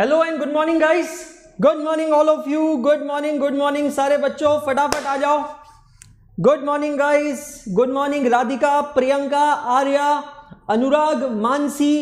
Hello and good morning guys, good morning all of you, good morning सारे बच्चों, फटाफट आ जाओ। Good morning guys, good morning Radhika, Priyanka, Arya, Anurag, Mansi,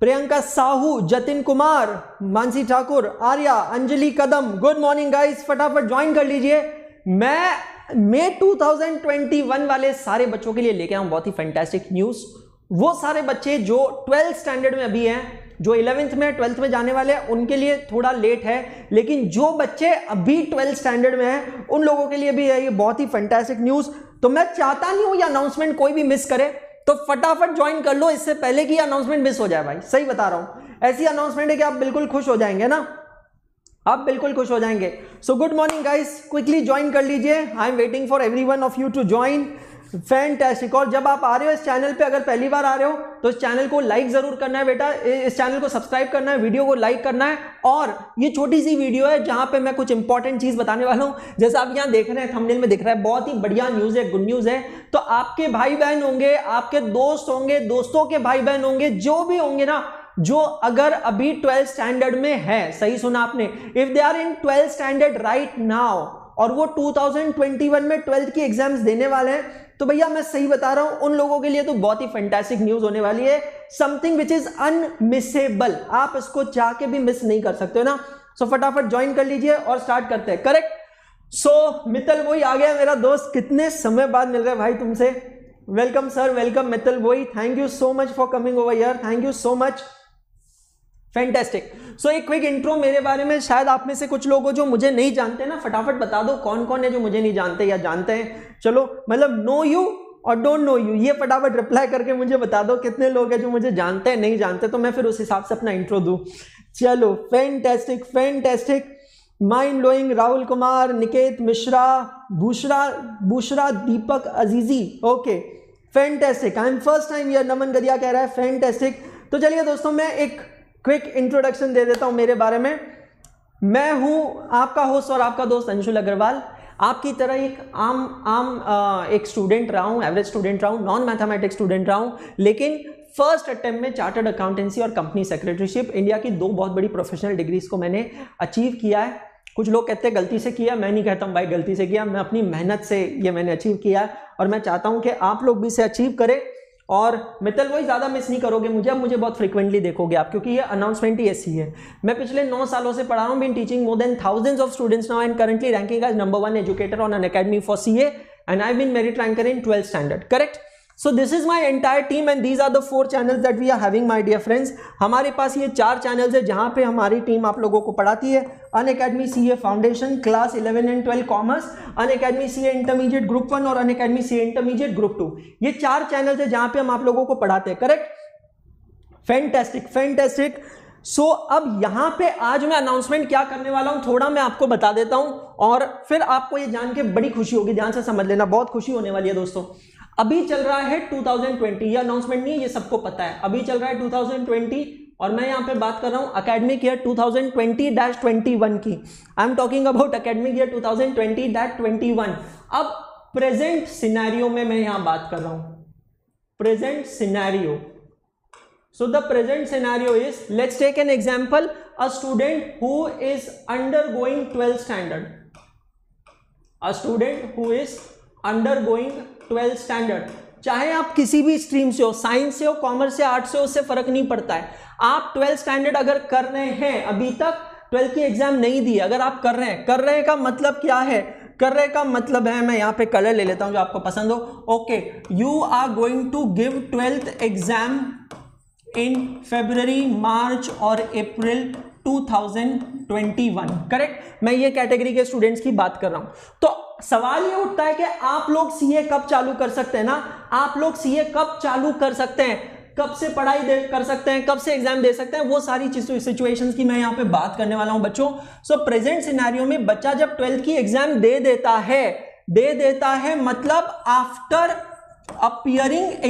Priyanka Sahu, Jatin Kumar, Mansi Thakur, Arya, Anjali Kadam. Good morning guys, फटाफट join कर लीजिए। मैं 2021 वाले सारे बच्चों के लिए लेके आऊं बहुत ही फैंटास्टिक न्यूज। वो सारे बच्चे जो 12th स्टैंडर्ड में अभी हैं, जो 11th में 12th में जाने वाले हैं, उनके लिए थोड़ा लेट है, लेकिन जो बच्चे अभी 12th स्टैंडर्ड में हैं उन लोगों के लिए भी है ये बहुत ही फैंटास्टिक न्यूज। तो मैं चाहता नहीं हूं ये अनाउंसमेंट कोई भी मिस करे, तो फटाफट ज्वाइन कर लो इससे पहले कि अनाउंसमेंट मिस हो जाए। भाई सही बता रहा हूं, ऐसी अनाउंसमेंट है कि आप बिल्कुल खुश हो जाएंगे ना, आप बिल्कुल खुश हो जाएंगे। So good morning guys, quickly join कर लीजिए। I am waiting for everyone of you to join. Fantastic. और जब आप आ रहे हो इस चैनल पे, अगर पहली बार आ रहे हो तो इस चैनल को लाइक जरूर करना है बेटा, इस चैनल को सब्सक्राइब करना है, वीडियो को लाइक करना है। और ये छोटी सी वीडियो है जहां पे मैं कुछ इंपॉर्टेंट चीज बताने वाला हूं। जैसा आप यहां देख रहे हैं, थंबनेल में दिख रहा है, बहुत ही बढ़िया न्यूज है, गुड न्यूज है। तो आपके भाई बहन होंगे, आपके दोस्त होंगे, दोस्तों के भाई बहन होंगे, जो भी होंगे ना, जो अगर अभी 12th स्टैंडर्ड में है, सही सुना आपने, if they are in 12th standard right now और वो 2021 में 12th की एग्जाम्स देने वाले हैं, तो भैया मैं सही बता रहा हूं, उन लोगों के लिए तो बहुत ही फैंटास्टिक न्यूज होने वाली है। समथिंग विच इज अनमिसेबल, आप इसको चाह के भी मिस नहीं कर सकते हो ना। सो फटाफट ज्वाइन कर लीजिए और स्टार्ट करते हैं। करेक्ट। सो मित्तल वही आ गया मेरा दोस्त, कितने समय बाद मिल रहा है भाई तुमसे। वेलकम सर, वेलकम मित्तल वही, thank you so much for coming over here, thank you so much. Fantastic. So एक क्विक इंट्रो मेरे बारे में, शायद आप में से कुछ लोग हो जो मुझे नहीं जानते ना, फटाफट बता दो कौन कौन है जो मुझे नहीं जानते या जानते हैं। चलो मतलब नो यू और डोंट नो यू, ये फटाफट रिप्लाई करके मुझे बता दो कितने लोग हैं जो मुझे जानते हैं, नहीं जानते, तो मैं फिर उस हिसाब से अपना इंट्रो दूं। चलो fantastic fantastic, mind blowing, Rahul Kumar, Niket Mishra, Bushra Deepak Azizi, okay fantastic. I am first time here, Naman Gadiya कह रहा है फैंटास्टिक। तो चलिए दोस्तों, मैं एक क्विक इंट्रोडक्शन दे देता हूं मेरे बारे में। मैं हूं आपका होस्ट और आपका दोस्त अंशुल अग्रवाल। आपकी तरह एक एक स्टूडेंट रहा हूं, एवरेज स्टूडेंट रहा हूं, नॉन मैथमेटिक्स स्टूडेंट रहा हूं, लेकिन फर्स्ट अटेम्प्ट में चार्टर्ड अकाउंटेंसी और कंपनी सेक्रेटरीशिप, इंडिया की दो बहुत बड़ी प्रोफेशनल डिग्रीज को मैंने अचीव किया है। कुछ लोग कहते हैं गलती से किया, मैं नहीं कहता हूं भाई गलती से किया, मैं अपनी मेहनत से ये मैंने अचीव किया है और मैं चाहता हूं कि आप लोग भी इसे अचीव करें। और मित्तल वही ज़्यादा मिस नहीं करोगे मुझे, अब मुझे बहुत फ्रीक्वेंटली देखोगे आप, क्योंकि ये अनाउंसमेंट ही ऐसी है। मैं पिछले 9 सालों से पढ़ा रहा हूँ, been teaching more than thousands of students now and currently ranking as number 1 educator on Unacademy for CA and I been merit ranker in 12th standard. Correct. So this is my entire team and these are the 4 channels that we are having my dear friends। हमारे पास ये 4 channels है जहां पे हमारी team आप लोगों को पढ़ाती है। Unacademy CA foundation, class 11 and 12 commerce, Unacademy CA intermediate group 1 और अनअकैडमी CA इंटरमीडिएट ग्रुप 2। ये 4 चैनल्स है जहां पे हम आप लोगों को पढ़ाते हैं। करेक्ट। Fantastic fantastic. सो अब यहां पे आज मैं अनाउंसमेंट क्या करने वाला हूं, थोड़ा मैं आपको बता देता हूं और फिर आपको ये जान के बड़ी खुशी होगी, ध्यान से समझ लेना, बहुत खुशी होने वाली है दोस्तों। अभी चल रहा है 2020, ये अनाउंसमेंट नहीं है, ये सबको पता है, अभी चल रहा है 2020 और मैं यहां पे बात कर रहा हूं एकेडमिक ईयर 2020-21 की। I am talking about academic year 2020-21। अब प्रेजेंट सिनेरियो में मैं यहां बात कर रहा हूं, present scenario. So the present scenario is, let's take an example, a student who is undergoing 12th standard, a student who is undergoing 12th standard, चाहे आप किसी भी स्ट्रीम से हो, साइंस से हो, कॉमर्स से, आर्ट्स से हो, उससे फर्क नहीं पड़ता है। आप 12th स्टैंडर्ड अगर कर रहे हैं, अभी तक 12th की एग्जाम नहीं दी, अगर आप कर रहे हैं का मतलब क्या है, कर रहे का मतलब है, मैं यहां पे कलर ले लेता हूं जो आपको पसंद हो। Okay, you are going to give 12th exam in February, March और April 2021। करेक्ट। मैं ये कैटेगरी के स्टूडेंट्स की बात कर रहा हूं। तो सवाल ये उठता है कि आप लोग CA कब चालू कर सकते हैं ना, आप लोग CA कब चालू कर सकते हैं, कब से पढ़ाई कर सकते हैं, कब से एग्जाम दे सकते हैं, वो सारी सिचुएशंस की मैं यहां पे बात करने वाला हूं बच्चों। सो प्रेजेंट सिनेरियो में बच्चा जब 12th की एग्जाम दे देता है मतलब आफ्टर अपीयरिंग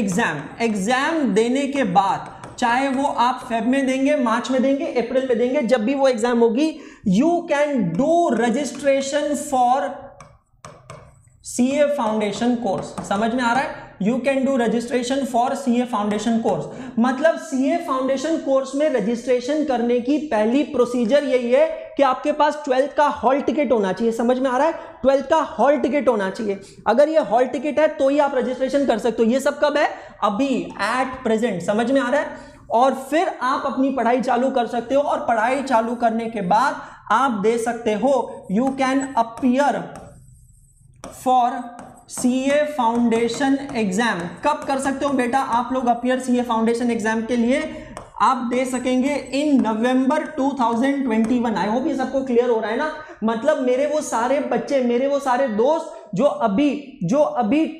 एग्जाम देने के बाद, चाहे वो आप फेब में देंगे, मार्च में देंगे, अप्रैल में देंगे, जब भी वो एग्जाम होगी, you can do registration for CA foundation course. समझ में आ रहा है? You can do registration for CA foundation course. मतलब सीए फाउंडेशन कोर्स में रजिस्ट्रेशन करने की पहली प्रोसीजर यही है कि आपके पास 12th का हॉल टिकट होना चाहिए। समझ में आ रहा है? 12th का हॉल टिकट होना चाहिए। अगर ये हॉल टिकट है तो ही आप रजिस्ट्रेशन कर सकते हो। ये सब कब है? अभी, एट प्रेजेंट। समझ में आ रहा है? और फिर आप अपनी पढ़ाई चालू कर सकते हो, और पढ़ाई चालू करने के बाद आप दे सकते हो, you can appear for CA foundation exam. कब कर सकते हो बेटा आप लोग अपीयर सीए फाउंडेशन एग्जाम के लिए? आप दे सकेंगे इन नवंबर 2021। आई होप ये सबको क्लियर हो रहा है ना। मतलब मेरे वो सारे बच्चे, मेरे वो सारे दोस्त जो अभी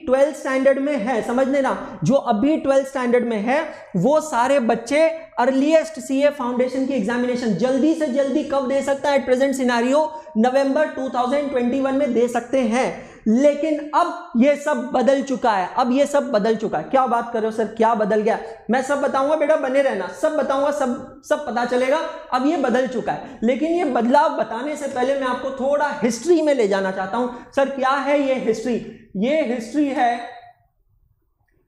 12th स्टैंडर्ड में है, समझ लेना, जो अभी 12th स्टैंडर्ड में है, वो सारे बच्चे अर्लीस्ट सीए फाउंडेशन की एग्जामिनेशन जल्दी से जल्दी कब दे सकता है? एट प्रेजेंट सिनेरियो नवंबर 2021 में दे सकते हैं। लेकिन अब ये सब बदल चुका है। अब ये सब बदल चुका है। क्या बात कर रहे हो सर, क्या बदल गया? मैं सब बताऊंगा बेटा, बने रहना, सब बताऊंगा, सब पता चलेगा। अब ये बदल चुका है, लेकिन ये बदलाव बताने से पहले मैं आपको थोड़ा हिस्ट्री में ले जाना चाहता हूं। सर क्या है ये हिस्ट्री? ये हिस्ट्री है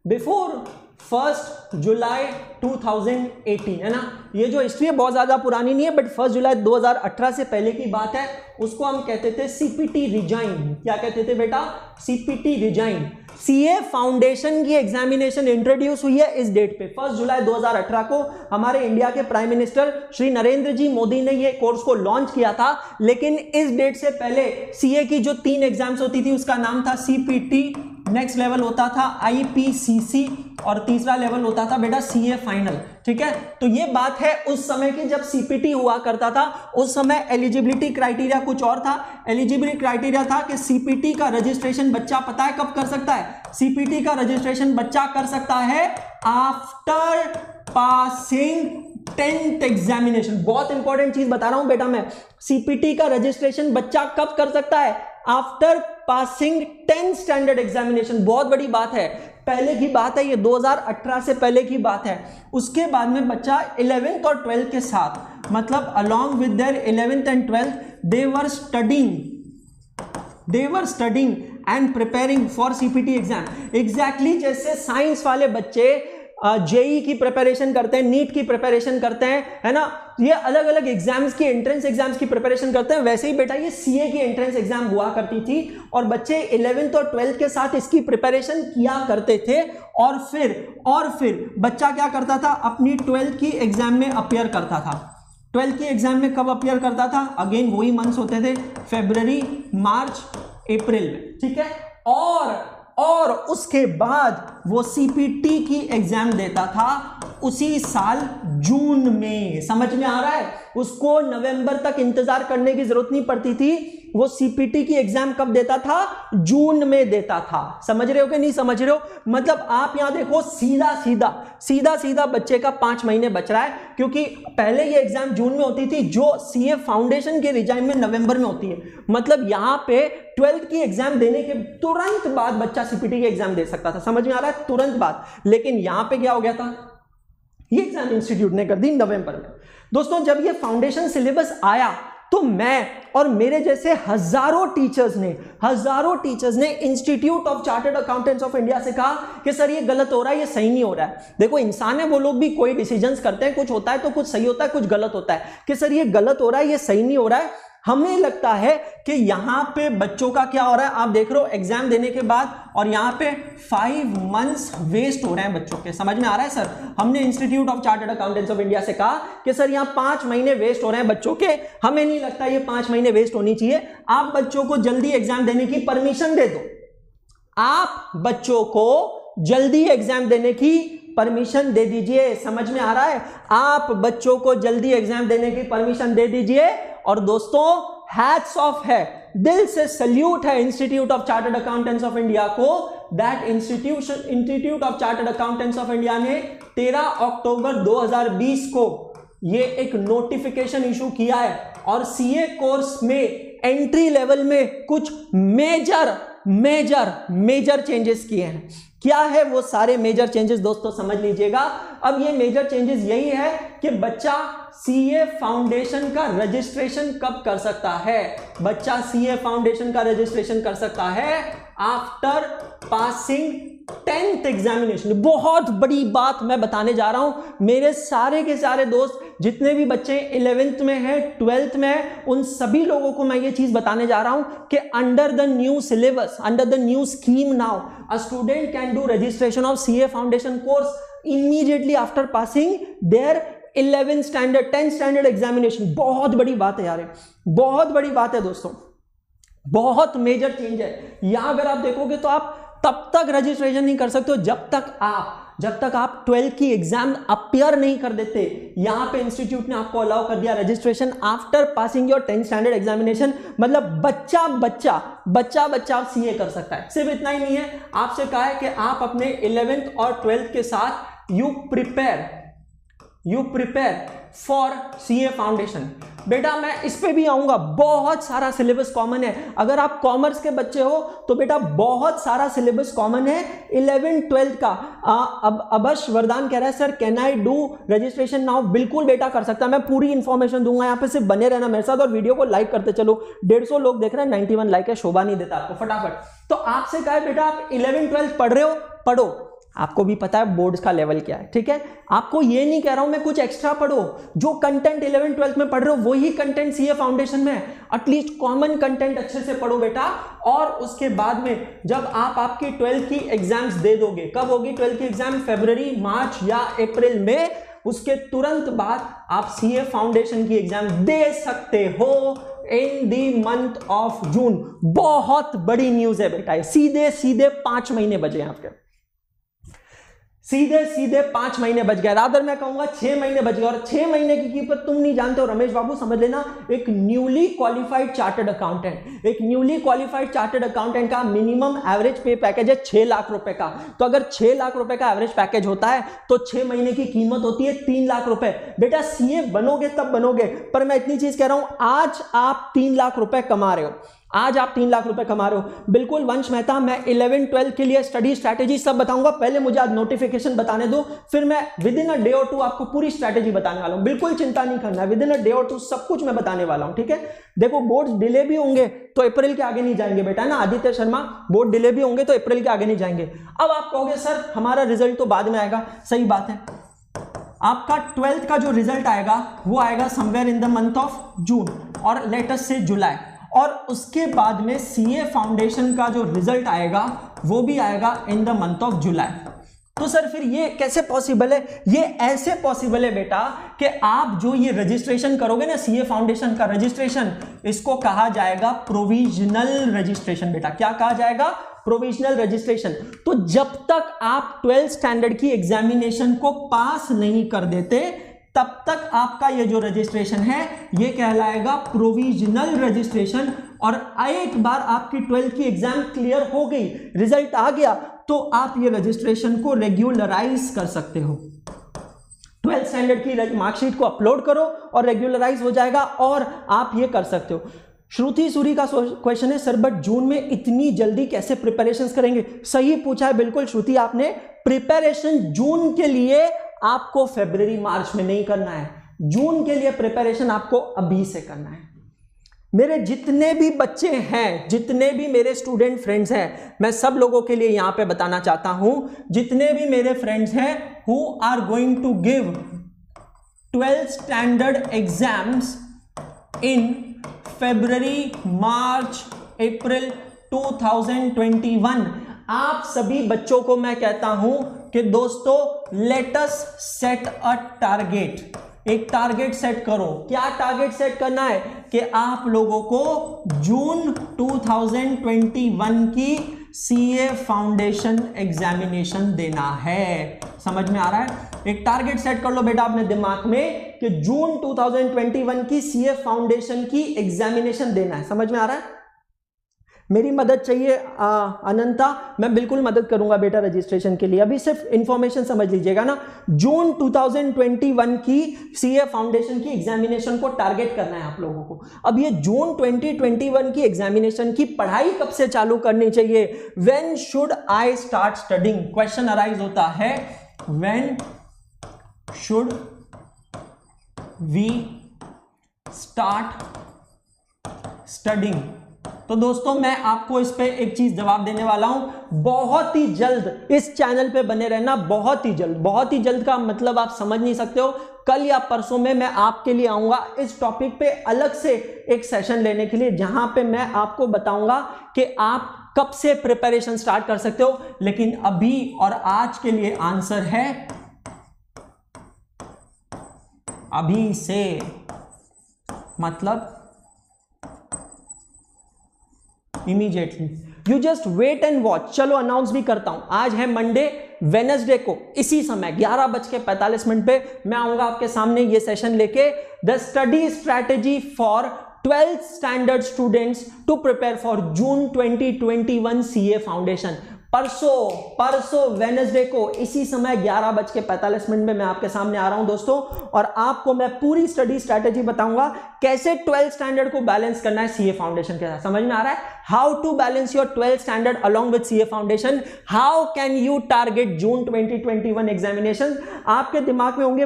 बिफोर 1 जुलाई 2018, है ना। ये जो हिस्ट्री है बहुत ज्यादा पुरानी नहीं है, बट 1 जुलाई 2018 से पहले की बात है। उसको हम कहते थे सीपीटी रिजाइन। क्या कहते थे बेटा? CPT resign. सीए फाउंडेशन की एग्जामिनेशन इंट्रोड्यूस हुई है इस डेट पे, 1 जुलाई 2018 को। हमारे इंडिया के प्राइम मिनिस्टर श्री नरेंद्र जी मोदी ने ये कोर्स को लॉन्च किया था। लेकिन इस डेट से पहले सीए की जो 3 एग्जाम्स होती थी उसका नाम था सीपीटी, नेक्स्ट लेवल होता था आईपीसीसी, और तीसरा लेवल होता था बेटा सीए फाइनल। ठीक है, तो ये बात है उस समय की जब सीपीटी हुआ करता था। उस समय एलिजिबिलिटी क्राइटेरिया कुछ और था। एलिजिबिलिटी क्राइटेरिया था कि सीपीटी का रजिस्ट्रेशन बच्चा पता है कब कर सकता है? सीपीटी का रजिस्ट्रेशन बच्चा कर सकता है आफ्टर पासिंग 10th एग्जामिनेशन। बहुत इंपॉर्टेंट चीज बता रहा हूं बेटा मैं। सीपीटी का रजिस्ट्रेशन बच्चा कब कर सकता है? After passing 10th standard examination. बहुत बड़ी बात है, पहले की बात है, ये 2018 से पहले की बात है। उसके बाद में बच्चा 11th और 12th के साथ, मतलब along with their 11th and 12th, they were studying and preparing for CPT exam. Exactly जैसे साइंस वाले बच्चे जेई की प्रिपरेशन करते हैं, नीट की प्रिपरेशन करते हैं, है ना, ये अलग अलग एग्जाम्स की, एंट्रेंस एग्जाम्स की प्रिपरेशन करते हैं, वैसे ही बेटा ये सीए की एंट्रेंस एग्जाम हुआ करती थी। और बच्चे 11th और 12th के साथ इसकी प्रिपरेशन किया करते थे। और फिर बच्चा क्या करता था? अपनी 12th की एग्जाम में अपीयर करता था। 12th की एग्जाम में कब अपीयर करता था? अगेन वही मंथ्स होते थे, फरवरी, मार्च, अप्रैल में। ठीक है, और उसके बाद वो सीपीटी की एग्जाम देता था उसी साल जून में। समझ में आ रहा है? उसको नवंबर तक इंतजार करने की जरूरत नहीं पड़ती थी। वो सीपीटी की एग्जाम कब देता था? जून में देता था। समझ रहे हो कि नहीं समझ रहे हो? मतलब आप यहां देखो, सीधा सीधा बच्चे का 5 महीने बच रहा है, क्योंकि पहले ये एग्जाम जून में होती थी, जो सीए फाउंडेशन के रिजाइन में नवंबर में होती है। मतलब यहां पे 12th की एग्जाम देने के तुरंत बाद बच्चा सीपीटी की एग्जाम दे सकता था। समझ में आ रहा है? तुरंत बाद। लेकिन यहां पे क्या हो गया था? ये एग्जाम इंस्टीट्यूट ने कर दी नवंबर में। दोस्तों, जब ये फाउंडेशन सिलेबस आया तो मैं और मेरे जैसे हजारों टीचर्स ने institute of chartered accountants of India से कहा कि सर ये गलत हो रहा है, ये सही नहीं हो रहा है। देखो, इंसान है, वो लोग भी कोई डिसीजंस करते हैं, कुछ होता है तो कुछ सही होता है, कुछ गलत होता है, कि सर ये गलत हो रहा है, ये सही नहीं हो रहा है। हमें लगता है कि यहां पे बच्चों का क्या हो रहा है, आप देख रहे हो एग्जाम देने के बाद, और यहां पे 5 मंथ्स वेस्ट हो रहे हैं बच्चों के। समझ में आ रहा है सर? हमने institute of chartered accountants of India से कहा कि सर यहां 5 महीने वेस्ट हो रहे हैं बच्चों के। हमें नहीं लगता ये 5 महीने वेस्ट होनी चाहिए। आप बच्चों को जल्दी एग्जाम देने की परमिशन दे दो। आप बच्चों को जल्दी एग्जाम देने की परमिशन दे दीजिए। समझ में आ रहा है? आप बच्चों को जल्दी एग्जाम देने की परमिशन दे दीजिए। और दोस्तों, हैट्स ऑफ है, दिल से सल्यूट है institute of chartered accountants of India को। That institute of chartered accountants of India ने 13 अक्टूबर 2020 को ये एक नोटिफिकेशन इशू किया है, और सीए कोर्स में एंट्री लेवल में कुछ मेजर चेंजेस किए हैं। क्या है वो सारे मेजर चेंजेस दोस्तों, समझ लीजिएगा। अब ये मेजर चेंजेस यही है कि बच्चा सीए फाउंडेशन का रजिस्ट्रेशन कब कर सकता है? बच्चा सीए फाउंडेशन का रजिस्ट्रेशन कर सकता है आफ्टर पासिंग 10th एग्जामिनेशन। बहुत बड़ी बात मैं बताने जा रहा हूं। मेरे सारे के सारे दोस्त जितने भी बच्चे 11th में हैं, 12th में हैं, उन सभी लोगों को मैं ये चीज बताने जा रहा हूं कि under the new syllabus, under the new scheme now a student can do registration of CA foundation course immediately after passing their 11th standard 10th standard examination। बहुत बड़ी बात है यार, बहुत बड़ी बात है दोस्तों, बहुत मेजर चेंज है। यहां अगर आप देखोगे तो आप तब तक रजिस्ट्रेशन नहीं कर सकते हो जब तक आप 12th की एग्जाम अपियर नहीं कर देते। यहां पे इंस्टीट्यूट ने आपको अलाउ कर दिया registration after passing your 10th standard examination. मतलब बच्चा सीए कर सकता है। सिर्फ इतना ही नहीं है, आपसे कहा है कि आप अपने 11th और 12th के साथ you prepare for CA foundation. बेटा मैं इस पे भी आऊंगा, बहुत सारा सिलेबस कॉमन है। अगर आप कॉमर्स के बच्चे हो तो बेटा बहुत सारा सिलेबस कॉमन है 11th 12th का। अब अबश वरदान कह रहा है sir can I do registration now. बिल्कुल बेटा कर सकता है, मैं पूरी इंफॉर्मेशन दूंगा। यहाँ पे सिर्फ बने रहना मेरे साथ और वीडियो को लाइक करते चलो। 150 लोग देख रहे हैं, 91 लाइक है, शोभा नहीं देता आपको फटाफट। तो आपसे कहा है बेटा आप 11th 12th पढ़ रहे हो, पढ़ो। आपको भी पता है बोर्ड्स का लेवल क्या है, ठीक है। आपको ये नहीं कह रहा हूं मैं कुछ एक्स्ट्रा पढ़ो, जो कंटेंट 11th 12th में पढ़ रहे हो वही कंटेंट सीए फाउंडेशन में है। एटलीस्ट कॉमन कंटेंट अच्छे से पढ़ो बेटा। और उसके बाद में जब आप आपकी 12th की एग्जाम्स दे दोगे, कब होगी 12th की एग्जाम? फरवरी, मार्च या अप्रैल में। उसके तुरंत बाद आप सीए फाउंडेशन की एग्जाम दे सकते हो in the month of June. बहुत बड़ी न्यूज है बेटा, सीधे 5 महीने बचे आपके, सीधे 5 महीने बच गया। रादर मैं कहूंगा 6 महीने बच गए। और 6 महीने की कीमत तुम नहीं जानते हो रमेश बाबू, समझ लेना। एक न्यूली क्वालिफाइड चार्टर्ड अकाउंटेंट का मिनिमम एवरेज पे पैकेज है 6 लाख रुपए का। तो अगर 6 लाख रुपए का एवरेज पैकेज होता है तो 6 महीने की कीमत होती है 3 लाख रुपए। बेटा सीए बनोगे तब बनोगे, पर मैं इतनी चीज कह रहा हूं, आज आप 3 लाख रुपए कमा रहे हो, आज आप 3 लाख रुपए कमा रहे हो। बिल्कुल वंश मेहता, मैं 11th 12th के लिए स्टडी स्ट्रैटेजी सब बताऊंगा। पहले मुझे आज नोटिफिकेशन बताने दो, फिर मैं विद इन अ डे और 2 आपको पूरी स्ट्रैटेजी बताने वाला हूं। बिल्कुल चिंता नहीं करना, विद इन अ डे और 2 सब कुछ मैं बताने वाला हूं, ठीक है। देखो बोर्ड डिले भी होंगे तो अप्रैल के आगे नहीं जाएंगे बेटा, ना आदित्य शर्मा, बोर्ड डिले भी होंगे तो अप्रैल के आगे नहीं जाएंगे। अब आप कहोगे सर हमारा रिजल्ट तो बाद में आएगा, सही बात है। आपका 12th का जो रिजल्ट आएगा वो आएगा somewhere in the month of June और लेटेस्ट से जुलाई। और उसके बाद में सीए फाउंडेशन का जो रिजल्ट आएगा वो भी आएगा in the month of July. तो सर फिर ये कैसे पॉसिबल है? ये ऐसे पॉसिबल है बेटा कि आप जो ये रजिस्ट्रेशन करोगे ना सीए फाउंडेशन का रजिस्ट्रेशन, इसको कहा जाएगा प्रोविजनल रजिस्ट्रेशन। बेटा क्या कहा जाएगा? Provisional registration. तो जब तक आप 12th स्टैंडर्ड की एग्जामिनेशन को पास नहीं कर देते तब तक आपका ये जो रजिस्ट्रेशन है ये कहलाएगा प्रोविजनल रजिस्ट्रेशन। और एक बार आपकी 12th की एग्जाम क्लियर हो गई, रिजल्ट आ गया, तो आप ये रजिस्ट्रेशन को रेगुलराइज कर सकते हो। 12th स्टैंडर्ड की मार्कशीट को अपलोड करो और रेगुलराइज हो जाएगा और आप ये कर सकते हो। श्रुति सूरी का क्वेश्चन है सर बट जून में इतनी जल्दी कैसे प्रिपरेशंस करेंगे? सही पूछा है बिल्कुल श्रुति आपने। प्रिपरेशन जून के लिए आपको फरवरी मार्च में नहीं करना है, जून के लिए प्रिपरेशन आपको अभी से करना है। मेरे जितने भी बच्चे हैं, जितने भी मेरे स्टूडेंट फ्रेंड्स हैं, मैं सब लोगों के लिए यहां पे बताना चाहता हूं, जितने भी मेरे फ्रेंड्स हैं who are going to give 12th standard exams in February, March, April 2021, आप सभी बच्चों को मैं कहता हूं कि दोस्तों let us set a target. एक टारगेट सेट करो। क्या टारगेट सेट करना है? कि आप लोगों को जून 2021 की सीए फाउंडेशन एग्जामिनेशन देना है। समझ में आ रहा है? एक टारगेट सेट कर लो बेटा अपने दिमाग में कि जून 2021 की सीए फाउंडेशन की एग्जामिनेशन देना है। समझ में आ रहा है? मेरी मदद चाहिए अनंता, मैं बिल्कुल मदद करूंगा बेटा रजिस्ट्रेशन के लिए। अभी सिर्फ इंफॉर्मेशन समझ लीजिएगा ना, जून 2021 की सीए फाउंडेशन की एग्जामिनेशन को टारगेट करना है आप लोगों को। अब ये जून 2021 की एग्जामिनेशन की पढ़ाई कब से चालू करनी चाहिए? When should I start studying? Question arise होता है when should we start studying. तो दोस्तों मैं आपको इस पे एक चीज जवाब देने वाला हूं, बहुत ही जल्द इस चैनल पे बने रहना, बहुत ही जल्द का मतलब आप समझ नहीं सकते हो। कल या परसों में मैं आपके लिए आऊंगा इस टॉपिक पे अलग से एक सेशन लेने के लिए, जहां पे मैं आपको बताऊंगा कि आप कब से प्रिपरेशन स्टार्ट कर सकते हो। लेकिन अभी और आज के लिए आंसर है अभी से, मतलब immediately. You just wait and watch. चलो अनाउंस भी करता हूं, आज है मंडे, वेडनेसडे को इसी समय 11:45 पे मैं आऊंगा आपके सामने ये सेशन लेके, the study strategy for 12th standard students to prepare for June 2021 CA foundation. परसों वेडनेसडे को इसी समय 11:45 में मैं आपके सामने आ रहा हूं दोस्तों, और आपको मैं पूरी स्टडी स्ट्रैटेजी बताऊंगा कैसे 12th स्टैंडर्ड को बैलेंस करना है सीए फाउंडेशन के साथ। समझ में आ रहा है? How to balance your 12th standard along with CA foundation, how can you target June 2021 examination. आपके दिमाग में होंगे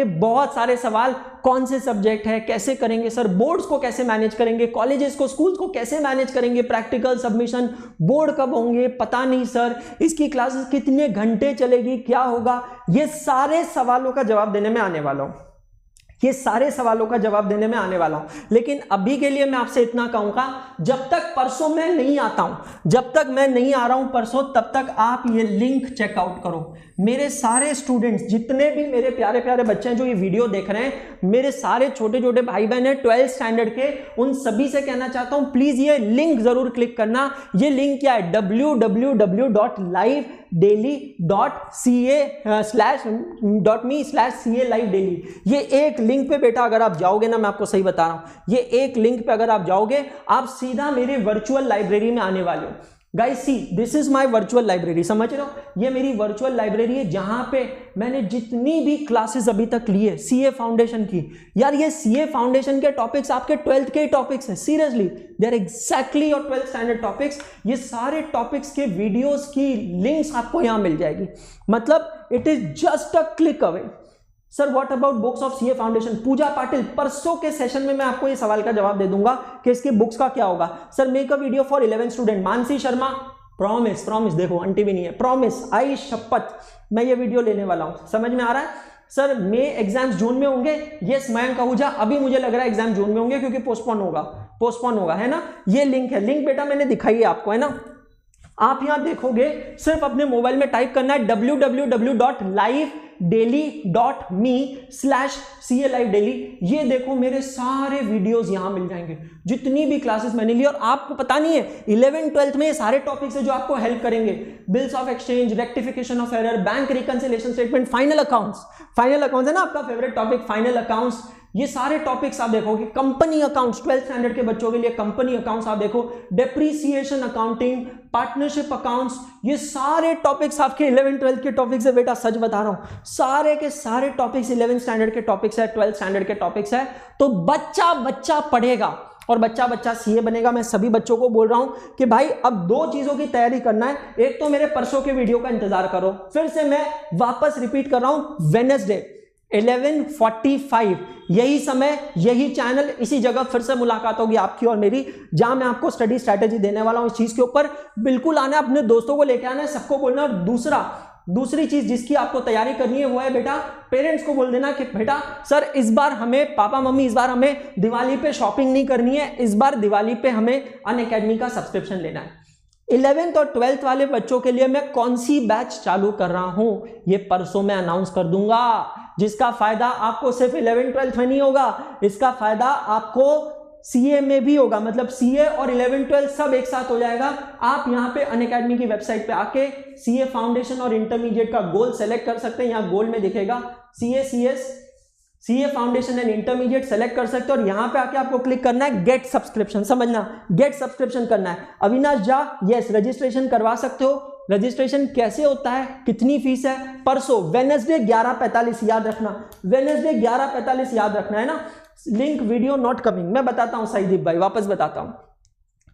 बहुत सारे सवाल, कौन से सब्जेक्ट है, कैसे करेंगे सर, बोर्ड्स को कैसे मैनेज करेंगे, कॉलेजेस को, स्कूल्स को कैसे मैनेज करेंगे, प्रैक्टिकल सबमिशन, बोर्ड कब होंगे, पता नहीं सर, इसकी क्लासेस कितने घंटे चलेगी, क्या होगा। ये सारे सवालों का जवाब देने में आने वाला हूं। लेकिन अभी के लिए मैं आपसे इतना कहूंगा, जब तक परसों मैं नहीं आ रहा हूं परसों, तब तक आप ये लिंक चेकआउट करो। मेरे सारे स्टूडेंट्स, जितने भी मेरे प्यारे प्यारे बच्चे हैं जो ये वीडियो देख रहे हैं, मेरे सारे छोटे छोटे भाई बहन हैं 12th स्टैंडर्ड के, उन सभी से कहना चाहता हूं प्लीज ये लिंक जरूर क्लिक करना। ये लिंक क्या है? www.livedaily.ca/me/ca live daily। ये एक लिंक पे बेटा अगर आप जाओगे ना, मैं आपको सही बता रहा हूं, ये एक लिंक पे अगर आप जाओगे, आप सीधा मेरे वर्चुअल लाइब्रेरी में आने वाले हो। Guys see, this is my virtual library, समझ रहे हो? ये मेरी वर्चुअल लाइब्रेरी है, जहां पे मैंने जितनी भी क्लासेस अभी तक ली है सीए फाउंडेशन की, यार ये सीए फाउंडेशन के टॉपिक्स आपके 12th के टॉपिक्स हैं, seriously they are exactly your 12th standard topics. ये सारे टॉपिक्स के वीडियोस की लिंक्स आपको यहां मिल जाएगी, मतलब it is just a click away. Sir what about books of CA foundation? Pooja Patil, परसों के सेशन में मैं आपको ये सवाल का जवाब दे दूंगा कि इसकी बुक्स का क्या होगा। Sir make a video for 11th student, Mansi Sharma, promise, देखो आंटी भी नहीं है, प्रॉमिस, आई शपथ मैं ये वीडियो लेने वाला हूं। समझ में आ रहा है? सर मे एग्जाम्स जून में होंगे, यस मयंक आहूजा, अभी मुझे लग रहा है एग्जाम जून में होंगे क्योंकि पोस्टपोन होगा, है ना। ये लिंक है, लिंक बेटा मैंने दिखाई है आपको, है ना। आप यहां देखोगे, सिर्फ अपने मोबाइल में टाइप करना है www.livedaily.me/CA Live Daily। ये देखो मेरे सारे वीडियोस यहां मिल जाएंगे, जितनी भी क्लासेस मैंने ली। और आपको पता नहीं है 11th 12th में ये सारे टॉपिक्स है जो आपको हेल्प करेंगे। Bills of exchange, rectification of error, bank reconciliation statement, final accounts है ना आपका फेवरेट टॉपिक, फाइनल अकाउंट्स। ये सारे टॉपिक्स आप देखोगे। कंपनी अकाउंट्स 12th स्टैंडर्ड के बच्चों के लिए कंपनी अकाउंट्स आप देखो, डेप्रीसिएशन अकाउंटिंग, पार्टनरशिप अकाउंट्स, ये सारे टॉपिक्स आपके 11th 12th के टॉपिक्स है बेटा, सच बता रहा हूं। सारे के सारे टॉपिक्स 11th स्टैंडर्ड के टॉपिक्स है, 12th स्टैंडर्ड के टॉपिक्स है। तो बच्चा पढ़ेगा और बच्चा सीए बनेगा। मैं सभी बच्चों को बोल रहा हूं कि भाई अब दो चीजों की तैयारी करना है। एक तो मेरे परसों के वीडियो का इंतजार करो, फिर से मैं वापस रिपीट कर रहा हूं, वेडनेसडे 11:45 यही समय, यही चैनल, इसी जगह फिर से मुलाकात होगी आपकी और मेरी, जहां मैं आपको स्टडी स्ट्रैटेजी देने वाला हूं इस चीज के ऊपर। बिल्कुल आना है, अपने दोस्तों को लेकर आना है, सबको बोलना। और दूसरी चीज जिसकी आपको तैयारी करनी है वो है बेटा, पेरेंट्स को बोल देना कि बेटा सर इस बार हमें, पापा मम्मी इस बार हमें दिवाली पे शॉपिंग नहीं करनी है, इस बार दिवाली पे हमें अनअकैडमी का सब्सक्रिप्शन लेना है। 11th और 12th वाले बच्चों के लिए मैं कौन सी बैच चालू कर रहा हूं ये परसों मैं अनाउंस कर दूंगा, जिसका फायदा आपको सिर्फ 11th 12th में नहीं होगा, इसका फायदा आपको सीए में भी होगा। मतलब सीए और 11th 12th सब एक साथ हो जाएगा। आप यहां पे अनअकैडमी की वेबसाइट पे आके सीए फाउंडेशन और इंटरमीडिएट का गोल सेलेक्ट कर सकते हैं। यहां गोल में दिखेगा CA foundation and intermediate select कर सकते हो, और यहां पे आके आपको क्लिक करना है गेट सब्सक्रिप्शन। समझना, गेट सब्सक्रिप्शन करना है। अविनाश झा, यस रजिस्ट्रेशन करवा सकते हो। रजिस्ट्रेशन कैसे होता है, कितनी फीस है? परसों वेडनेसडे 11:45 याद रखना, वेडनेसडे 11:45 याद रखना, है ना। लिंक वीडियो नॉट कमिंग, मैं बताता हूं साईदीप भाई, वापस बताता हूं।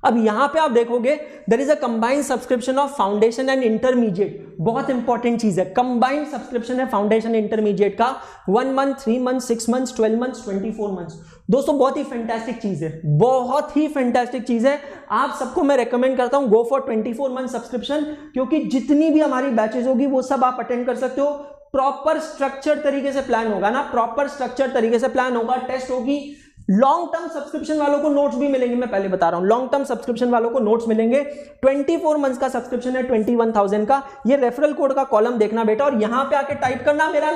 अब यहां पे आप देखोगे there is a combined subscription of foundation and intermediate, बहुत इंपॉर्टेंट चीज है, कंबाइंड सब्सक्रिप्शन है फाउंडेशन इंटरमीडिएट का, 1 month, 3 month, 6 month, 12 month, 24 month. दोस्तों बहुत ही फैंटास्टिक चीज है, बहुत ही फैंटास्टिक चीज है। आप सबको मैं रेकमेंड करता हूं गो फॉर 24 मंथ सब्सक्रिप्शन, क्योंकि जितनी भी हमारी बैचेज होगी वो सब आप अटेंड कर सकते हो। प्रॉपर स्ट्रक्चर तरीके से प्लान होगा ना, प्रॉपर स्ट्रक्चर तरीके से प्लान होगा, टेस्ट होगी। लॉन्ग टर्म सब्सक्रिप्शन वालों को नोट्स भी मिलेंगे, मैं पहले बता रहा हूं, लॉन्ग टर्म सब्सक्रिप्शन वालों को नोट्स मिलेंगे। 24 मंथ्स का सब्सक्रिप्शन है 21,000 का। ये रेफरल कोड का कॉलम देखना बेटा, और यहां पे आके टाइप करना मेरा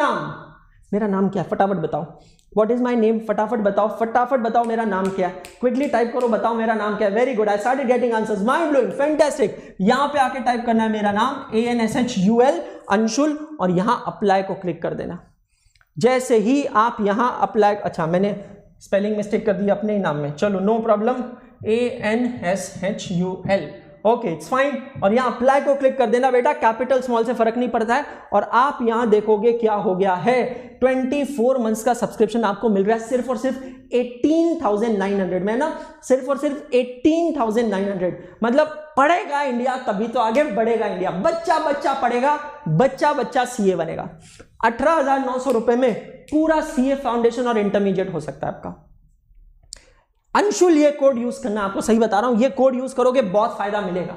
नाम क्या है, फटाफट बताओ, व्हाट इज माय नेम, फटाफट बताओ मेरा नाम क्या है, क्विकली टाइप करो, बताओ मेरा नाम क्या है। Very good, I started getting answers, mind blowing, fantastic. यहां पे आके टाइप करना है मेरा नाम, ANSHUL, अंशुल, और यहां अप्लाई को क्लिक कर देना। जैसे ही आप यहां अप्लाई, अच्छा मैंने स्पेलिंग मिस्टेक कर दी अपने ही नाम में, चलो no problem, ANSHUL, okay it's fine. और यहां अप्लाई को क्लिक कर देना बेटा, कैपिटल स्मॉल से फर्क नहीं पड़ता है। और आप यहां देखोगे क्या हो गया है, 24 मंथ्स का सब्सक्रिप्शन आपको मिल रहा है सिर्फ और सिर्फ 18,900 में ना, सिर्फ और सिर्फ 18,900। मतलब पढ़ेगा इंडिया तभी तो आगे बढ़ेगा इंडिया, बच्चा पढ़ेगा, बच्चा सीए बनेगा। 18,900 रुपए में पूरा सीए फाउंडेशन और इंटरमीडिएट हो सकता है आपका। अंशुल ये कोड यूज करना, आपको सही बता रहा हूं, ये कोड यूज करोगे बहुत फायदा मिलेगा,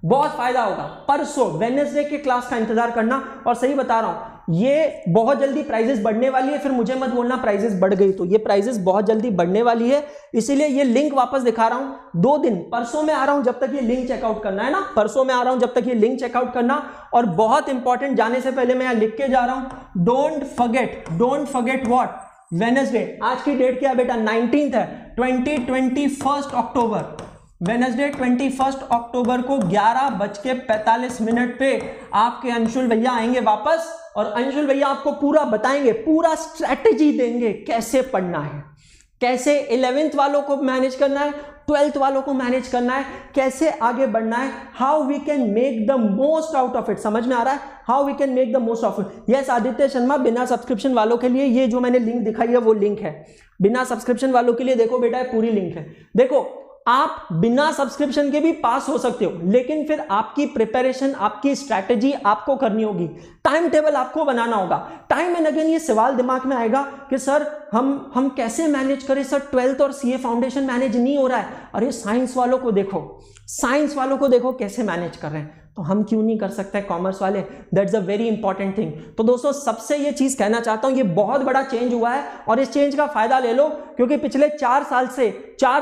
बहुत फायदा होगा। परसों वेडनेसडे के क्लास का इंतजार करना, और सही बता रहा हूं ये बहुत जल्दी प्राइजेस बढ़ने वाली है, फिर मुझे मत बोलना प्राइजेस बढ़ गई, तो ये प्राइजेस बहुत जल्दी बढ़ने वाली है, इसीलिए ये लिंक वापस दिखा रहा हूं। 2 दिन, परसों में आ रहा हूं जब तक ये लिंक चेकआउट करना है ना, परसों में आ रहा हूं जब तक ये लिंक चेकआउट करना। और बहुत इंपॉर्टेंट, जाने से पहले मैं यहां लिख के जा रहा हूं, डोंट फॉरगेट व्हाट, वेडनेसडे, आज की डेट क्या है बेटा, 19th है, 21 अक्टूबर, वेडनेसडे 21 अक्टूबर को 11:45 पे आपके अंशुल भैया आएंगे वापस, और अंशुल भैया आपको पूरा बताएंगे, पूरा स्ट्रेटेजी देंगे कैसे पढ़ना है, कैसे 11th वालों को मैनेज करना है, 12th वालों को मैनेज करना है, कैसे आगे बढ़ना है, how we can make the most out of it. समझ में आ रहा है, how we can make the most of it. Yes Aditya Sharma, बिना सब्सक्रिप्शन वालों के लिए ये जो मैंने लिंक दिखाई है वो लिंक है, बिना सब्सक्रिप्शन वालों के लिए देखो बेटा ये पूरी लिंक है। देखो आप बिना सब्सक्रिप्शन के भी पास हो सकते हो, लेकिन फिर आपकी प्रिपरेशन, आपकी स्ट्रैटेजी आपको करनी होगी, टाइम टेबल आपको बनाना होगा। टाइम एंड अगेन ये सवाल दिमाग में आएगा कि सर हम कैसे मैनेज करें, सर 12th और सीए फाउंडेशन मैनेज नहीं हो रहा है। अरे साइंस वालों को देखो कैसे मैनेज कर रहे हैं, तो हम क्यों नहीं कर सकते कॉमर्स वाले, that's a very important thing. तो दोस्तों सबसे ये चीज कहना चाहता हूं, ये बहुत बड़ा चेंज हुआ है और इस चेंज का फायदा ले लो, क्योंकि पिछले 4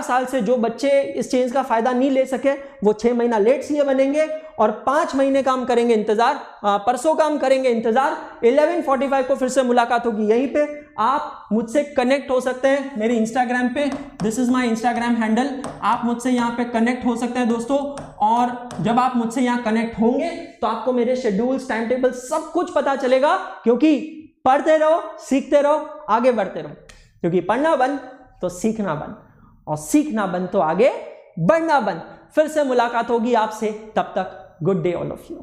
साल से जो बच्चे इस चेंज का फायदा नहीं ले सके वो 6 महीना लेट सीए बनेंगे और 5 महीने काम करेंगे इंतजार, परसों काम करेंगे इंतजार। 11:45 को फिर से मुलाकात होगी यहीं पे। आप मुझसे कनेक्ट हो सकते हैं मेरे इंस्टाग्राम पे, this is my Instagram handle, आप मुझसे यहाँ पे कनेक्ट हो सकते हैं दोस्तों। और जब आप मुझसे यहाँ कनेक्ट होंगे तो आपको मेरे शेड्यूल्स, टाइम टेबल सब कुछ पता चलेगा, क्योंकि पढ़ते रहो, सीखते रहो, आगे बढ़ते रहो, क्योंकि पढ़ना बंद तो सीखना बंद, और सीखना बंद तो आगे बढ़ना बंद। फिर से मुलाकात होगी आपसे, तब तक good day all of you.